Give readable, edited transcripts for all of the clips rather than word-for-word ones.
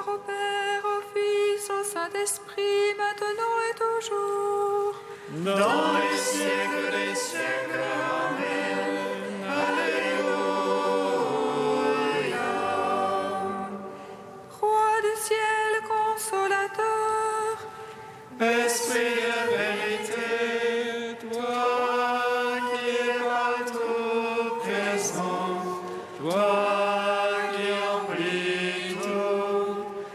Gloire au Père, au Fils, au Saint-Esprit, maintenant et toujours. Dans les siècles des siècles. Amen. Alléluia. Roi du ciel, consolateur, Esprit de vérité, toi qui es partout présent, toi qui emplis tout,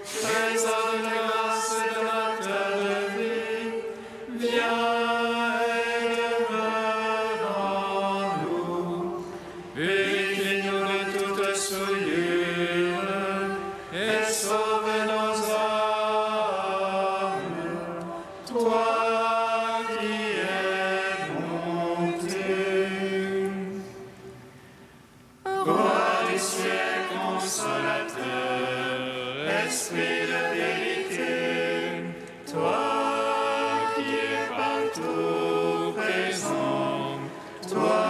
trésor de grâce et donateur de vie, viens et demeure en nous. Purifie-nous de toute souillure et sauve nos âmes. Toi qui es monté, Roi du ciel consolateur, Esprit de vérité, toi qui es partout présent, toi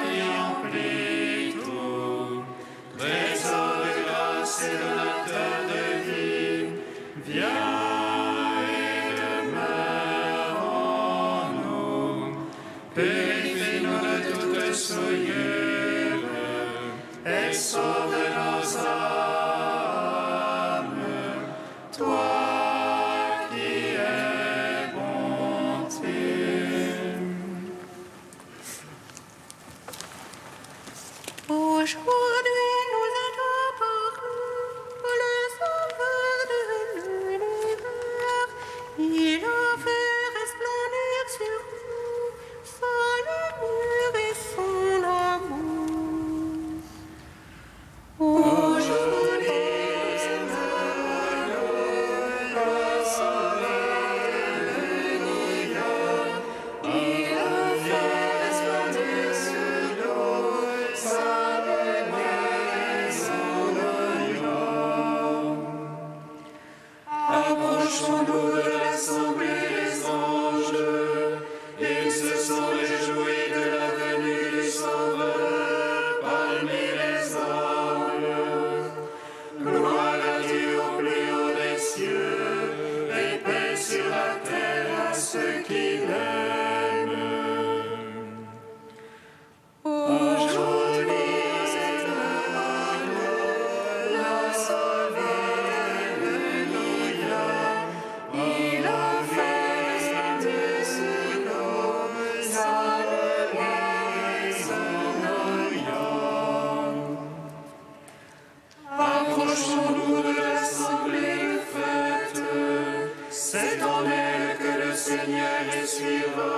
qui emplis tout, trésor de grâce et donateur de vie, viens. Purifie-nous de toute souillure et sauve nos âmes, toi qui es bonté. Aujourd'hui, nous adorons le Sauveur de l'univers. Il a fait resplendir sur nous sa lumière et son amour. Aujourd'hui, nous adorons le Sauveur de l'univers. Il a fait resplendir sur nous sa lumière et son amour. Approchons-nous de l'assemblée des anges. Ils se sont réjouis de la venue du Sauveur parmi les hommes. Gloire à Dieu au plus haut des cieux et paix sur la terre à ceux qui l'aiment. Aujourd'hui, c'est à nous, le Sauveur de l'univers. Il a fait resplendir sur nous sa lumière et son amour. Approchons-nous de l'assemblée faite. C'est en elle que le Seigneur essuiera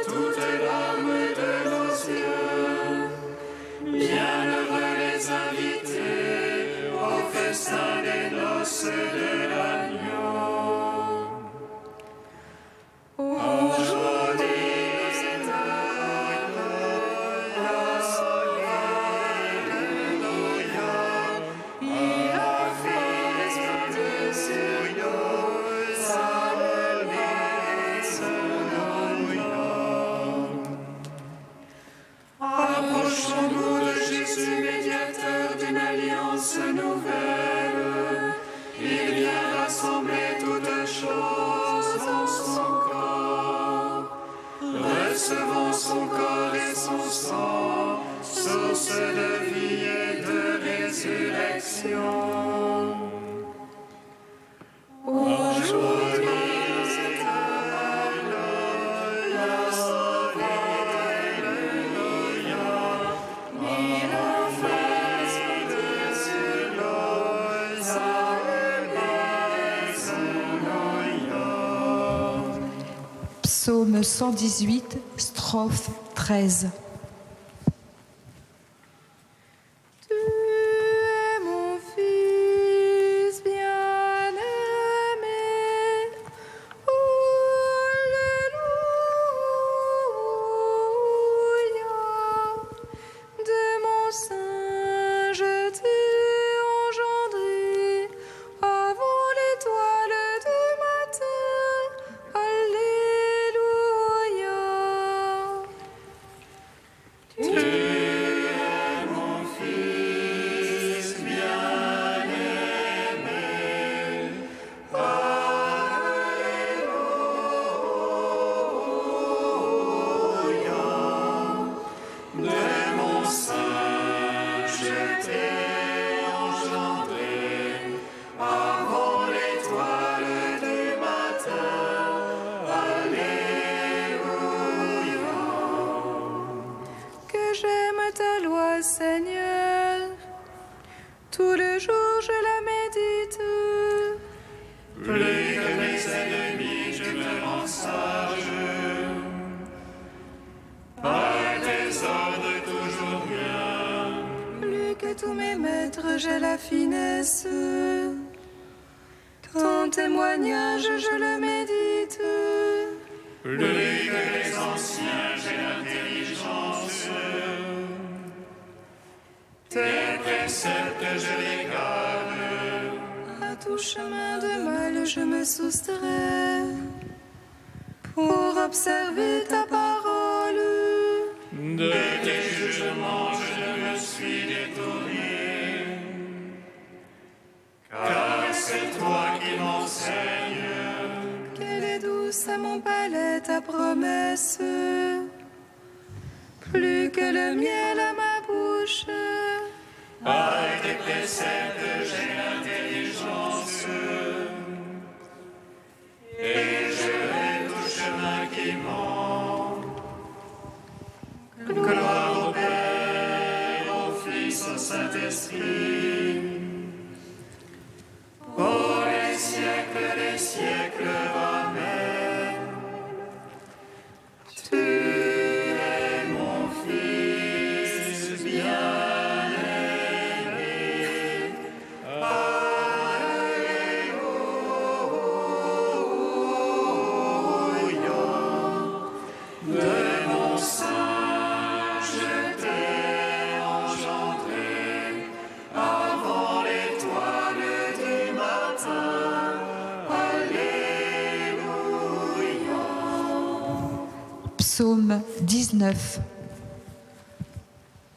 toutes larmes de nos yeux. Bienheureux les invités au festin des noces de l'agneau. Aujourd'hui, c'est à nous, le Sauveur de l'univers. Il a fait resplendir sur nous sa lumière et son amour. Approchons-nous de Jésus, médiateur d'une alliance nouvelle. Il vient rassembler toutes choses en son corps. Recevons son corps et son sang, source de vie et de résurrection. Aujourd'hui, c'est à nous, le Sauveur de l'univers. Il a fait resplendir sur nous sa lumière et son amour. Psaume 118, strophe 13. Tu es mon fils bien-aimé. Alléluia. De mon sein je t'ai engendré avant l'étoile du matin. Alléluia. le jour je la médite. Plus que mes ennemis, je me rends sage. Par tes ordres toujours bien. Plus que tous mes maîtres, j'ai la finesse. Ton témoignage, je le médite. Plus que les anciens, j'ai l'intelligence. Tes préceptes, je les garde. À tout chemin de mal, je me soustrais pour observer ta parole. De tes jugements, je ne me suis détourné. Car c'est toi qui m'enseignes. Quelle est douce à mon palais ta promesse, plus que le miel à ma bouche. Par tes préceptes, j'ai l'intelligence. Et je vais tout chemin qui mène. Gloire au Père, au Fils, au Saint-Esprit. Pour les siècles, Amen. Tu es mon Fils bien-aimé. Alléluia. De mon sein, je t'ai engendré avant l'étoile du matin. Alléluia. Psaume 19.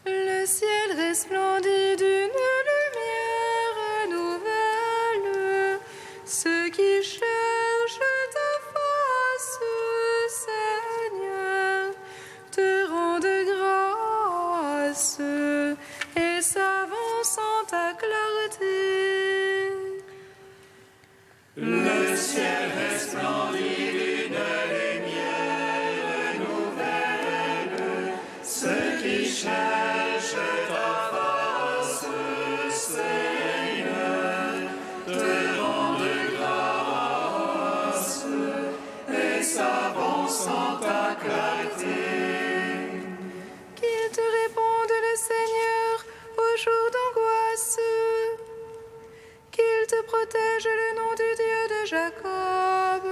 Le ciel resplendit d'une lumière nouvelle. Ceux qui cherchent ta face, Seigneur, te rendent grâce et s'avancent en ta clarté. Le ciel resplendit d'une lumière nouvelle. Ceux qui cherchent ta face, Seigneur, te rendent grâce et s'avancent en ta clarté. Qu'il te réponde le Seigneur au jour d'angoisse. Qu'il te protège le nom du Dieu de Jacob.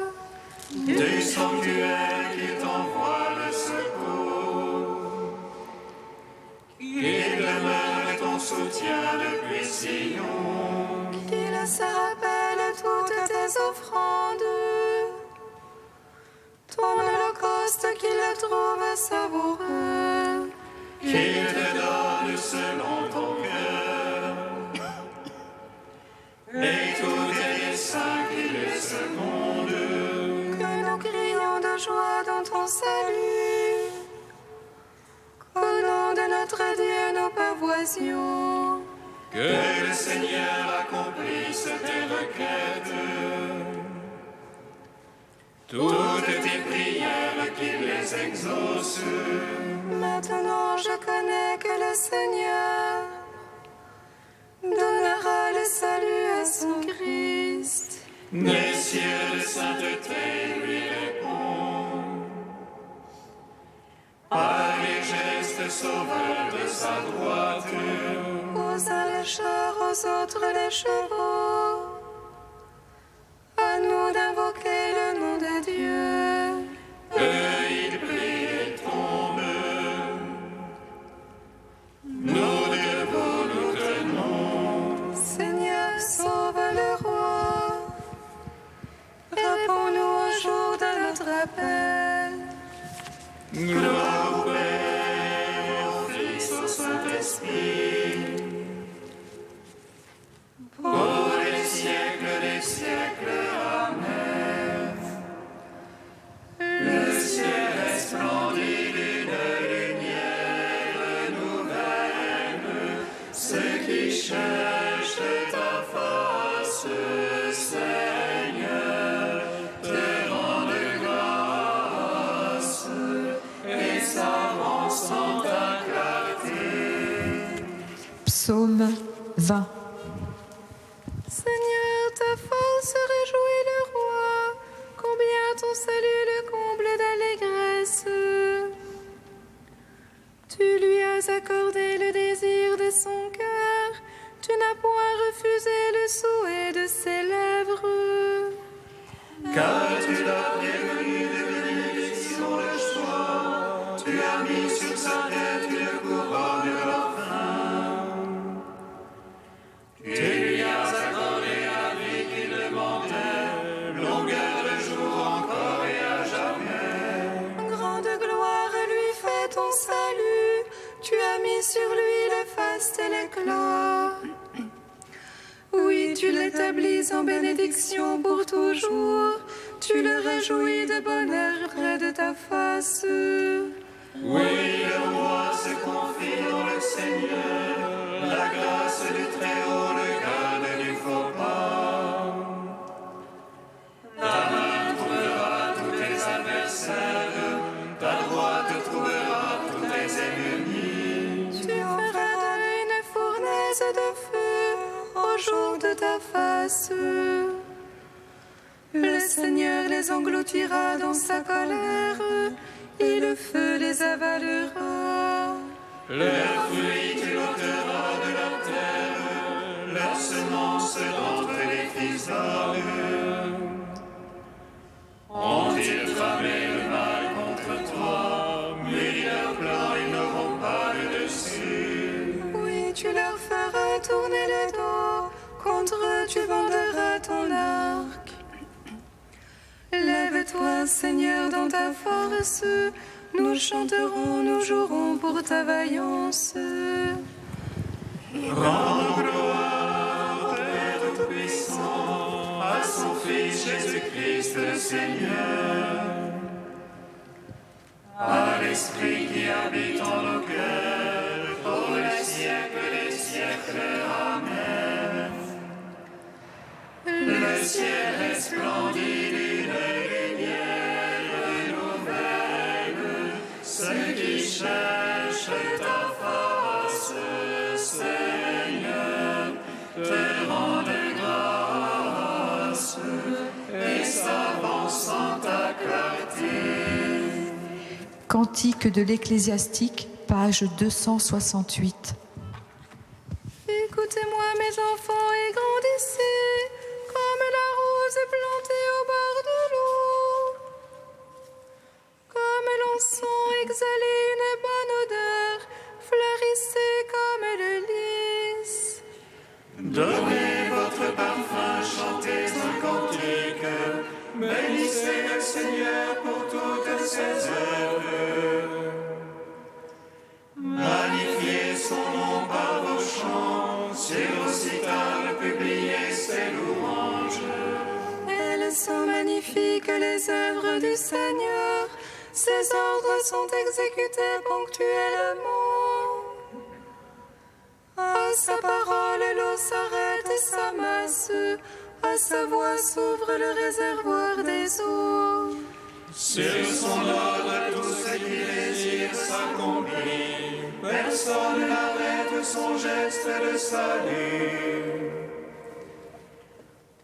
Du sanctuaire qu'il t'envoie le secours. Qu'il demeure ton soutien depuis Sion. Qu'il se rappelle toutes tes offrandes. Ton holocauste qu'il le trouve savoureux. Qu'il te donne selon ton cœur. Et tous tes desseins qu'il les seconde. Que nous crions de joie dans ton salut. Qu'au nom de notre Dieu nous pavoisions. Que le Seigneur accomplisse tes requêtes. Toutes tes prières qu'il les exauce. Maintenant je connais que le Seigneur donnera le salut à son Christ. Des cieux de sainteté lui répondent. Par les gestes sauveurs de sa droite. Aux uns les chars, aux autres les chevaux. À nous d'invoquer le nom de Dieu. Eux, ils plient et tombent. Nous debout nous tenons. Seigneur, sauve le roi. Réponds-nous au jour de notre appel. Gloire au Père, au Fils, au Saint-Esprit. Pour les siècles des siècles. Amen. Le ciel resplendit d'une lumière nouvelle. Ceux qui cherchent ta face, Seigneur, te rendent grâce et s'avancent en ta clarté. Psaume 20. car tu l'as prévenu de bénédiction le choix. Tu as mis sur sa tête une couronne de parfum. Tu lui as accordé la vie qu'il demandait, longueur de jour encore et à jamais. Grande gloire lui fait ton salut. Tu as mis sur lui le faste et l'éclat. Oui, tu l'établis en bénédiction pour toujours. Tu le réjouis de bonheur près de ta face. Oui, le roi se confie dans le Seigneur. La grâce du Très-Haut le garde du faux pas. Ta main trouvera tous tes adversaires. Ta droite trouvera tous tes ennemis. Tu feras une fournaise de feu au jour de ta face. Le Seigneur les engloutira dans sa colère, et le feu les avalera. Leurs fruits tu l'ôteras de la terre, leur semence d'entre les fils d'Aaron. Ont-ils tramé le mal contre toi, mais leurs plans ils n'auront pas le dessus. Oui, tu leur feras tourner le dos, contre eux tu banderas ton arc. Lève-toi, Seigneur, dans ta force, nous chanterons, nous jouerons pour ta vaillance. Rendons gloire au Père Tout-Puissant, à son Fils Jésus-Christ le Seigneur, à l'Esprit qui habite en nos cœurs, pour les siècles des siècles. Amen. Le ciel resplendit d'une lumière nouvelle, ceux qui cherchent ta face, Seigneur, te rendent grâce et s'avancent en ta clarté. Cantique de l'Ecclésiastique, page 268. Écoutez-moi, mes enfants, et grandissez, comme la rose plantée au bord de l'eau. Comme l'encens exhalez une bonne odeur, fleurissez comme le lys. Donnez votre parfum, chantez un cantique, bénissez le Seigneur pour toutes ses œuvres. Magnifiez son nom par vos chants, sur vos citares publiez ses louanges. Elles sont magnifiques les œuvres du Seigneur, ses ordres sont exécutés ponctuellement. À sa parole l'eau s'arrête et s'amasse, à sa voix s'ouvre le réservoir des eaux. Sur son ordre tout ce qu'il désire s'accomplit, personne n'arrête son geste de salut.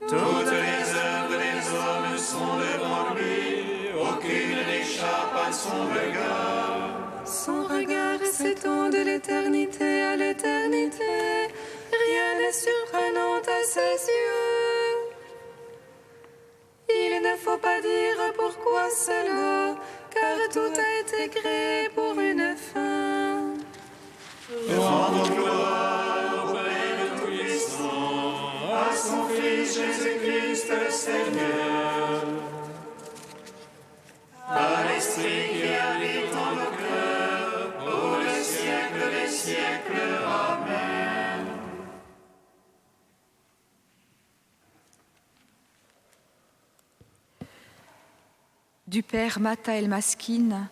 Toutes les œuvres des hommes sont devant lui, aucune n'échappe à son regard. Son regard s'étend de l'éternité à l'éternité, rien n'est surprenant à ses yeux. Il ne faut pas dire pourquoi cela, car tout a été créé pour une fin. Rendons gloire au Père Tout-Puissant, à son Fils Jésus-Christ le Seigneur, à l'Esprit qui habite en nos cœurs, pour le siècle des siècles. Amen. Du père Mathaël Maskine,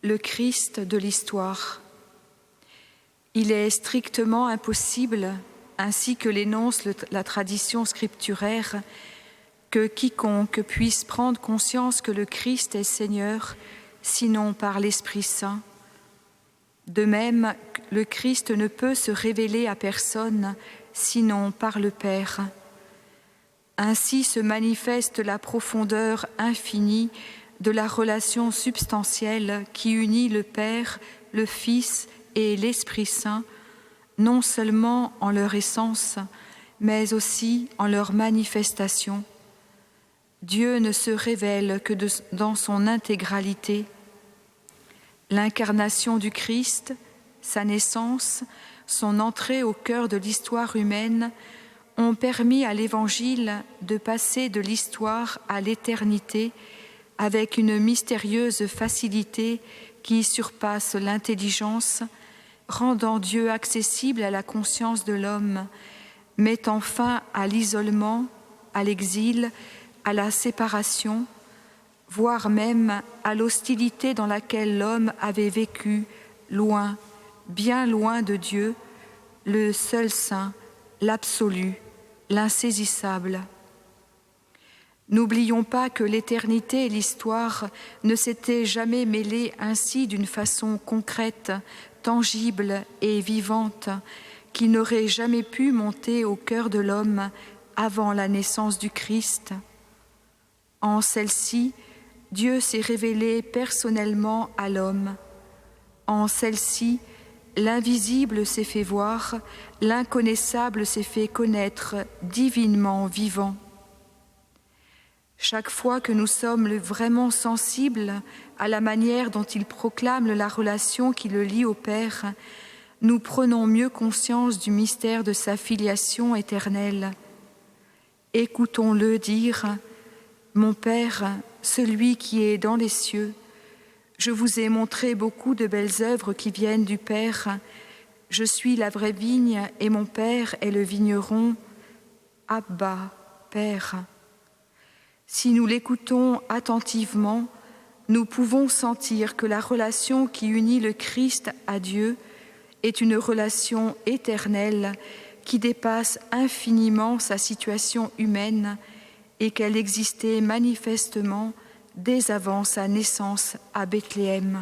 le Christ de l'histoire. Il est strictement impossible, ainsi que l'énonce la tradition scripturaire, que quiconque puisse prendre conscience que le Christ est Seigneur, sinon par l'Esprit Saint. De même, le Christ ne peut se révéler à personne, sinon par le Père. Ainsi se manifeste la profondeur infinie de la relation substantielle qui unit le Père, le Fils et l'Esprit Saint, non seulement en leur essence, mais aussi en leur manifestation. Dieu ne se révèle que dans son intégralité. L'incarnation du Christ, sa naissance, son entrée au cœur de l'histoire humaine ont permis à l'Évangile de passer de l'histoire à l'éternité avec une mystérieuse facilité qui surpasse l'intelligence, rendant Dieu accessible à la conscience de l'homme, mettant fin à l'isolement, à l'exil, à la séparation, voire même à l'hostilité dans laquelle l'homme avait vécu, loin, bien loin de Dieu, le seul saint, l'absolu, l'insaisissable. N'oublions pas que l'éternité et l'histoire ne s'étaient jamais mêlées ainsi d'une façon concrète, tangible et vivante, qui n'aurait jamais pu monter au cœur de l'homme avant la naissance du Christ. En celle-ci, Dieu s'est révélé personnellement à l'homme. En celle-ci, l'invisible s'est fait voir, l'inconnaissable s'est fait connaître, divinement vivant. Chaque fois que nous sommes vraiment sensibles à la manière dont il proclame la relation qui le lie au Père, nous prenons mieux conscience du mystère de sa filiation éternelle. Écoutons-le dire « Mon Père, celui qui est dans les cieux, je vous ai montré beaucoup de belles œuvres qui viennent du Père. Je suis la vraie vigne et mon Père est le vigneron. Abba, Père. » Si nous l'écoutons attentivement, nous pouvons sentir que la relation qui unit le Christ à Dieu est une relation éternelle qui dépasse infiniment sa situation humaine et qu'elle existait manifestement dès avant sa naissance à Bethléem.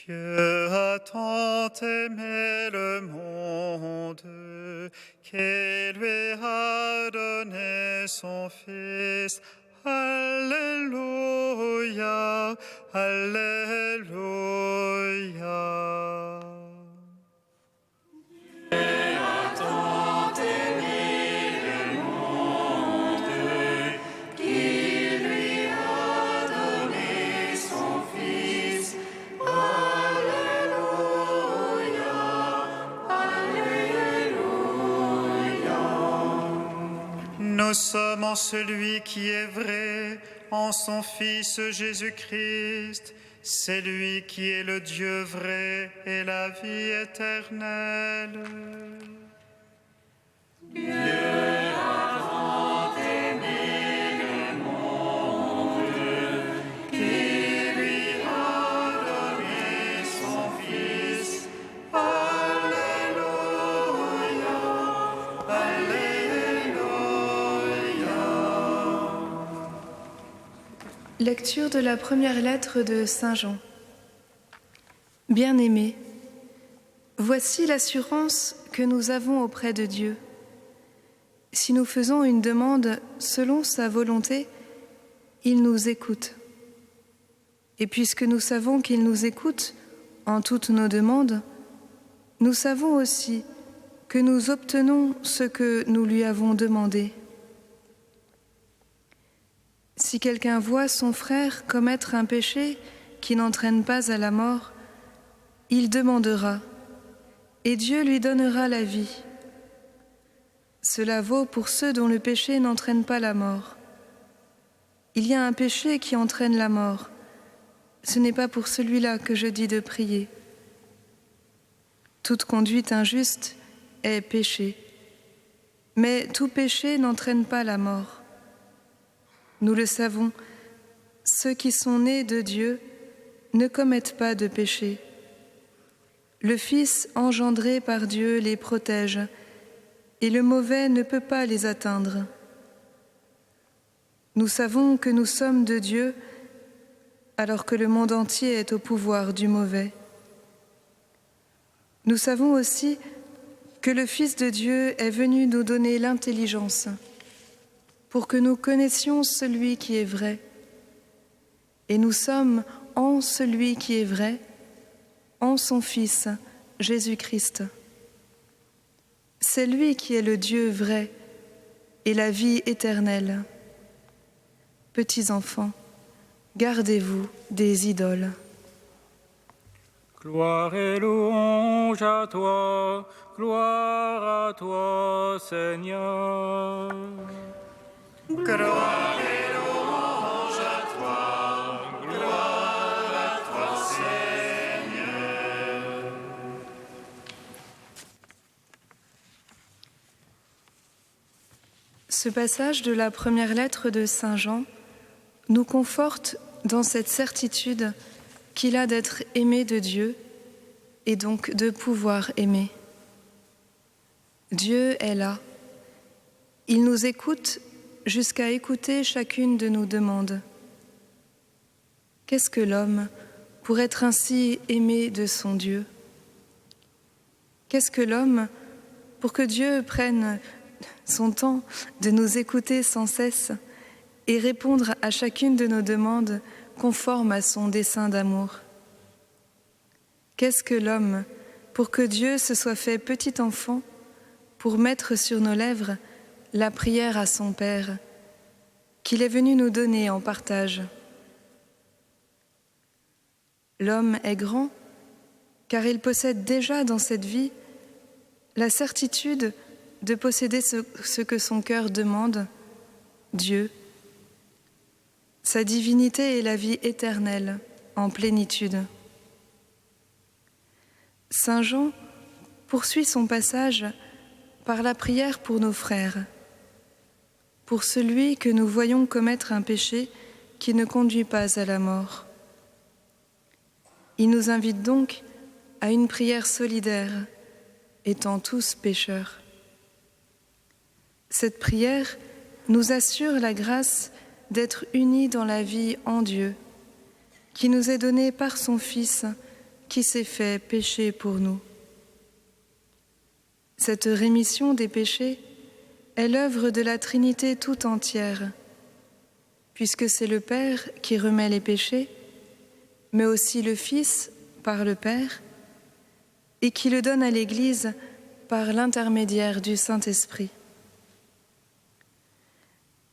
Dieu a tant aimé le monde qu'il lui a donné son Fils. Alléluia, Alléluia. Nous sommes en celui qui est vrai, en son Fils Jésus-Christ. C'est lui qui est le Dieu vrai et la vie éternelle. Dieu a tant aimé le monde qu'il lui a donné son Fils. Alléluia, Alléluia. Lecture de la première lettre de Saint Jean. Bien-aimés, Voici l'assurance que nous avons auprès de Dieu. Si nous faisons une demande selon sa volonté, il nous écoute. Et puisque nous savons qu'il nous écoute en toutes nos demandes, nous savons aussi que nous obtenons ce que nous lui avons demandé. Si quelqu'un voit son frère commettre un péché qui n'entraîne pas à la mort, il demandera, et Dieu lui donnera la vie. Cela vaut pour ceux dont le péché n'entraîne pas la mort. Il y a un péché qui entraîne la mort. Ce n'est pas pour celui-là que je dis de prier. Toute conduite injuste est péché, mais tout péché n'entraîne pas la mort. Nous le savons, ceux qui sont nés de Dieu ne commettent pas de péché. Le Fils engendré par Dieu les protège, et le mauvais ne peut pas les atteindre. Nous savons que nous sommes de Dieu, alors que le monde entier est au pouvoir du mauvais. Nous savons aussi que le Fils de Dieu est venu nous donner l'intelligence, pour que nous connaissions celui qui est vrai. Et nous sommes en celui qui est vrai, en son Fils, Jésus-Christ. C'est lui qui est le Dieu vrai et la vie éternelle. Petits enfants, gardez-vous des idoles. Gloire et louange à toi, gloire à toi, Seigneur. Gloire et louange à toi, gloire à toi, Seigneur. Ce passage de la première lettre de Saint Jean nous conforte dans cette certitude qu'il a d'être aimé de Dieu et donc de pouvoir aimer. Dieu est là. Il nous écoute jusqu'à écouter chacune de nos demandes. Qu'est-ce que l'homme pour être ainsi aimé de son Dieu? Qu'est-ce que l'homme pour que Dieu prenne son temps de nous écouter sans cesse et répondre à chacune de nos demandes conforme à son dessein d'amour? Qu'est-ce que l'homme pour que Dieu se soit fait petit enfant pour mettre sur nos lèvres la prière à son Père, qu'il est venu nous donner en partage? L'homme est grand, car il possède déjà dans cette vie la certitude de posséder ce que son cœur demande, Dieu. Sa divinité est la vie éternelle, en plénitude. Saint Jean poursuit son passage par la prière pour nos frères, pour celui que nous voyons commettre un péché qui ne conduit pas à la mort. Il nous invite donc à une prière solidaire, étant tous pécheurs. Cette prière nous assure la grâce d'être unis dans la vie en Dieu, qui nous est donnée par son Fils, qui s'est fait péché pour nous. Cette rémission des péchés est l'œuvre de la Trinité tout entière, puisque c'est le Père qui remet les péchés, mais aussi le Fils par le Père, et qui le donne à l'Église par l'intermédiaire du Saint-Esprit.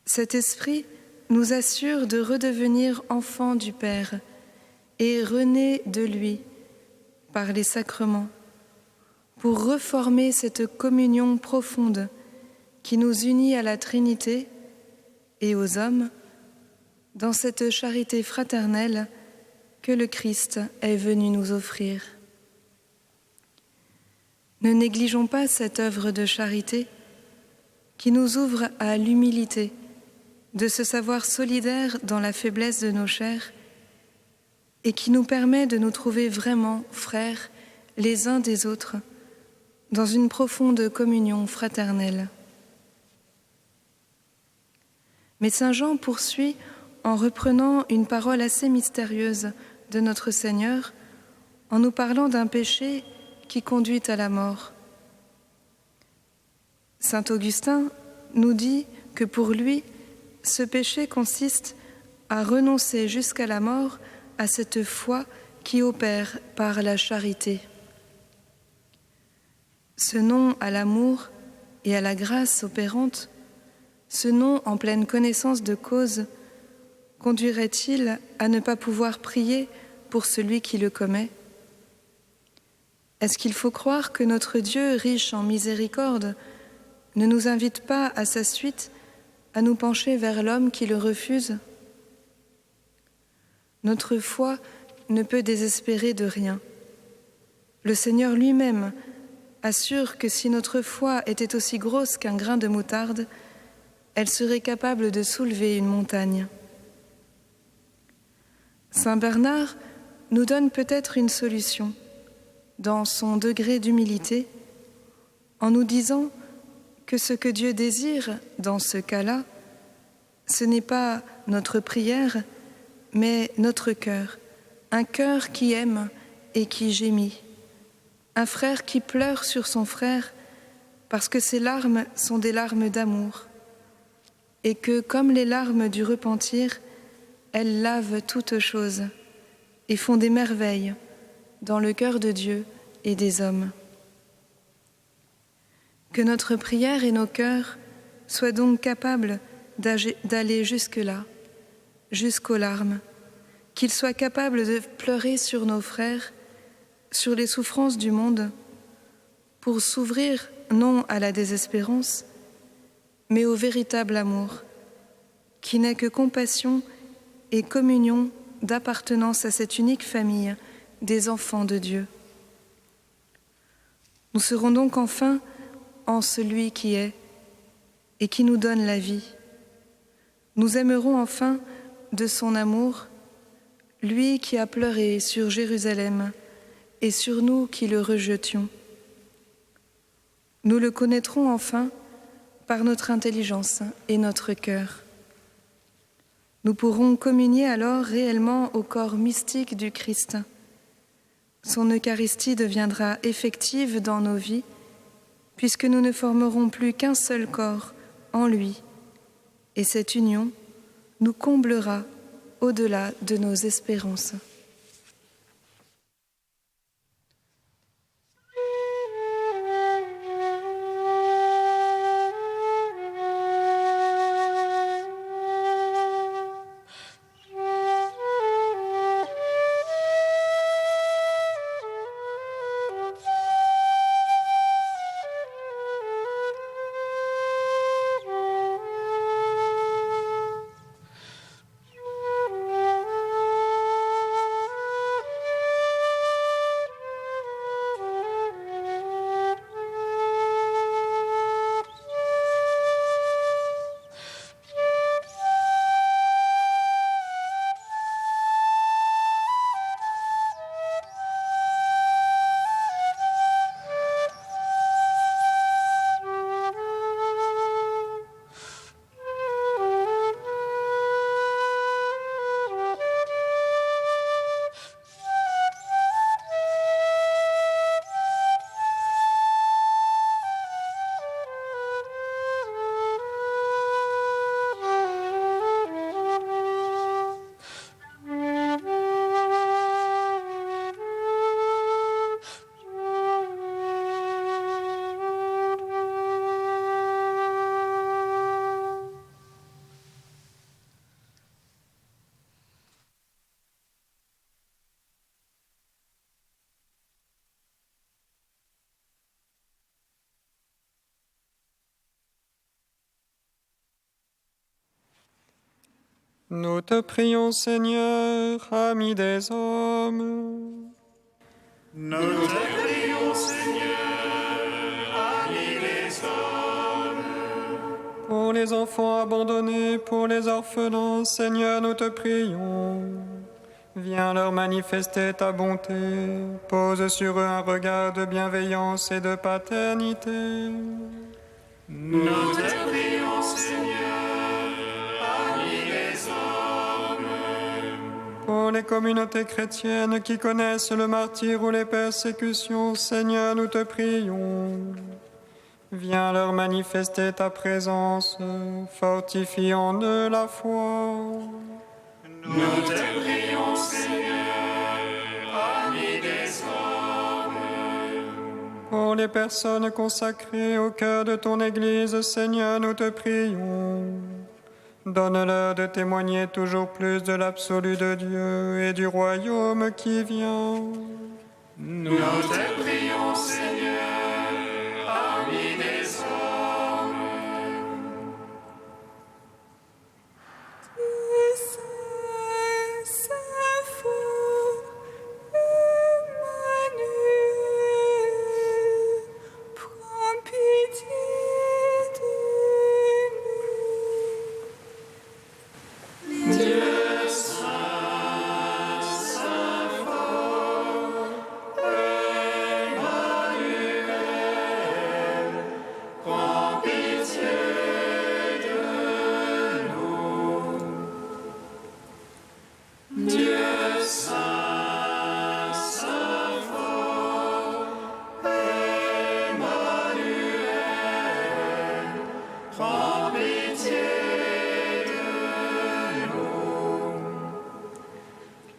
Cet Esprit nous assure de redevenir enfants du Père et renés de lui par les sacrements, pour reformer cette communion profonde qui nous unit à la Trinité et aux hommes dans cette charité fraternelle que le Christ est venu nous offrir. Ne négligeons pas cette œuvre de charité qui nous ouvre à l'humilité de se savoir solidaires dans la faiblesse de nos chairs et qui nous permet de nous trouver vraiment frères les uns des autres dans une profonde communion fraternelle. Mais Saint Jean poursuit en reprenant une parole assez mystérieuse de notre Seigneur en nous parlant d'un péché qui conduit à la mort. Saint Augustin nous dit que pour lui, ce péché consiste à renoncer jusqu'à la mort à cette foi qui opère par la charité. Ce non à l'amour et à la grâce opérante, ce non en pleine connaissance de cause, conduirait-il à ne pas pouvoir prier pour celui qui le commet? Est-ce qu'il faut croire que notre Dieu, riche en miséricorde, ne nous invite pas à sa suite à nous pencher vers l'homme qui le refuse? Notre foi ne peut désespérer de rien. Le Seigneur lui-même assure que si notre foi était aussi grosse qu'un grain de moutarde, elle serait capable de soulever une montagne. Saint Bernard nous donne peut-être une solution dans son degré d'humilité, en nous disant que ce que Dieu désire dans ce cas-là, ce n'est pas notre prière, mais notre cœur, un cœur qui aime et qui gémit, un frère qui pleure sur son frère parce que ses larmes sont des larmes d'amour, et que, comme les larmes du repentir, elles lavent toutes choses et font des merveilles dans le cœur de Dieu et des hommes. Que notre prière et nos cœurs soient donc capables d'aller jusque-là, jusqu'aux larmes, qu'ils soient capables de pleurer sur nos frères, sur les souffrances du monde, pour s'ouvrir non à la désespérance, mais au véritable amour, qui n'est que compassion et communion d'appartenance à cette unique famille des enfants de Dieu. Nous serons donc enfin en celui qui est et qui nous donne la vie. Nous aimerons enfin de son amour, lui qui a pleuré sur Jérusalem et sur nous qui le rejetions. Nous le connaîtrons enfin par notre intelligence et notre cœur. Nous pourrons communier alors réellement au corps mystique du Christ. Son Eucharistie deviendra effective dans nos vies, puisque nous ne formerons plus qu'un seul corps en lui, et cette union nous comblera au-delà de nos espérances. Nous te prions, Seigneur, ami des hommes. Nous te prions, Seigneur, ami des hommes. Pour les enfants abandonnés, pour les orphelins, Seigneur, nous te prions. Viens leur manifester ta bonté, pose sur eux un regard de bienveillance et de paternité. Nous te prions, Seigneur, ami des hommes. Pour les communautés chrétiennes qui connaissent le martyre ou les persécutions, Seigneur, nous te prions. Viens leur manifester ta présence, fortifie en eux la foi. Nous te prions, Seigneur, ami des hommes. Pour les personnes consacrées au cœur de ton Église, Seigneur, nous te prions. Donne-leur de témoigner toujours plus de l'absolu de Dieu et du royaume qui vient. Nous te prions, Seigneur, ami des hommes.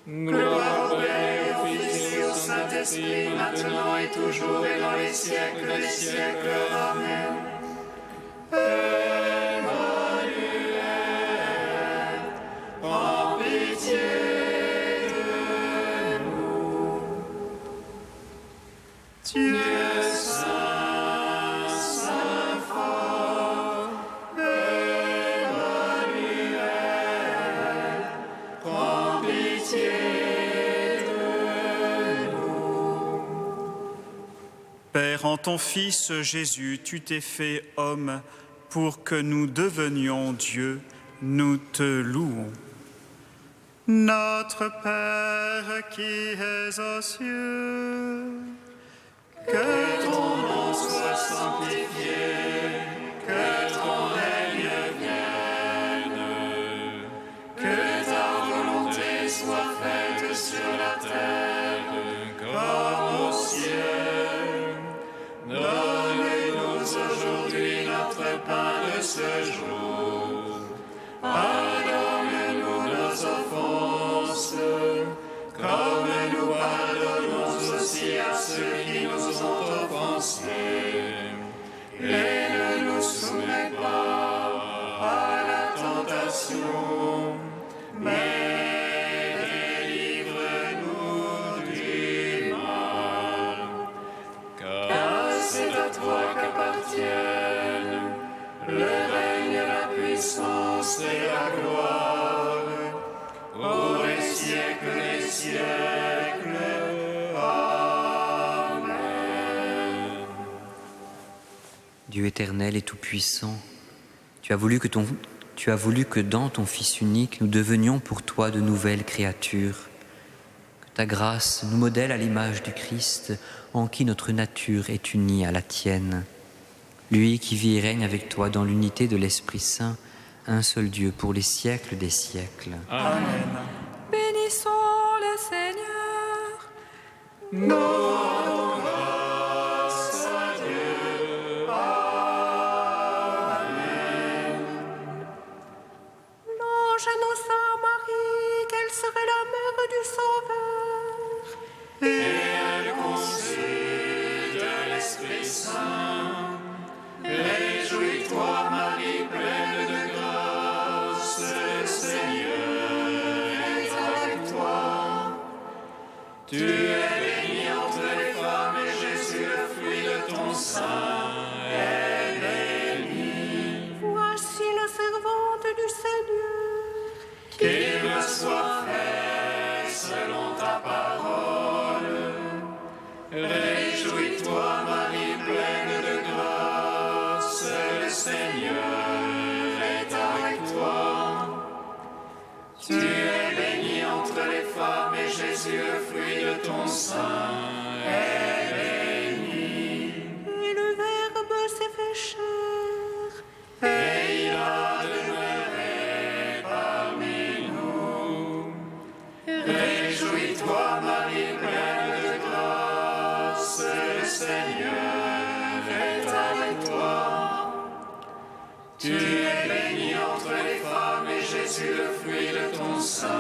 Gloire au Père, au Fils et au Saint-Esprit, maintenant et toujours et dans les siècles des siècles. Amen. Emmanuel, prends pitié de nous. Dieu saint, saint fort, Emmanuel, prends pitié. Père, en ton Fils Jésus, tu t'es fait homme pour que nous devenions Dieu, nous te louons. Notre Père qui es aux cieux, Que ton nom soit sanctifié, que ton règne vienne, que ta volonté soit faite sur la terre comme au ciel. Donne-nous aujourd'hui notre pain de ce jour. Pardonne-nous nos offenses, comme nous pardonnons aussi à ceux qui nous ont offensés. Et ne nous soumets pas à la tentation, mais délivre-nous du mal. Car c'est à toi qu'appartiennent le règne, la puissance et la gloire, pour les siècles des siècles. Amen. Dieu éternel et tout-puissant, tu as voulu que dans ton Fils unique, nous devenions pour toi de nouvelles créatures. Que ta grâce nous modèle à l'image du Christ, en qui notre nature est unie à la tienne. Lui qui vit et règne avec toi dans l'unité de l'Esprit Saint, un seul Dieu pour les siècles des siècles. Amen. Bénissons le Seigneur. Nous rendons grâce à Dieu. Amen. L'ange annonça à Marie qu'elle serait la mère du Sauveur. Et elle conçut de l'Esprit Saint. Réjouis-toi, Marie, pleine de grâce, le Seigneur est avec toi. Tu es bénie entre les femmes et Jésus, le fruit de ton sein, est béni. Voici la servante du Seigneur. Qu'il me soit fait selon ta parole. Réjouis-toi, Marie, pleine de grâce, le Seigneur est avec toi. Tu es bénie entre les femmes et Jésus, le fruit de ton sein, est béni. Et le Verbe s'est fait chair. Et il a demeuré parmi nous. sa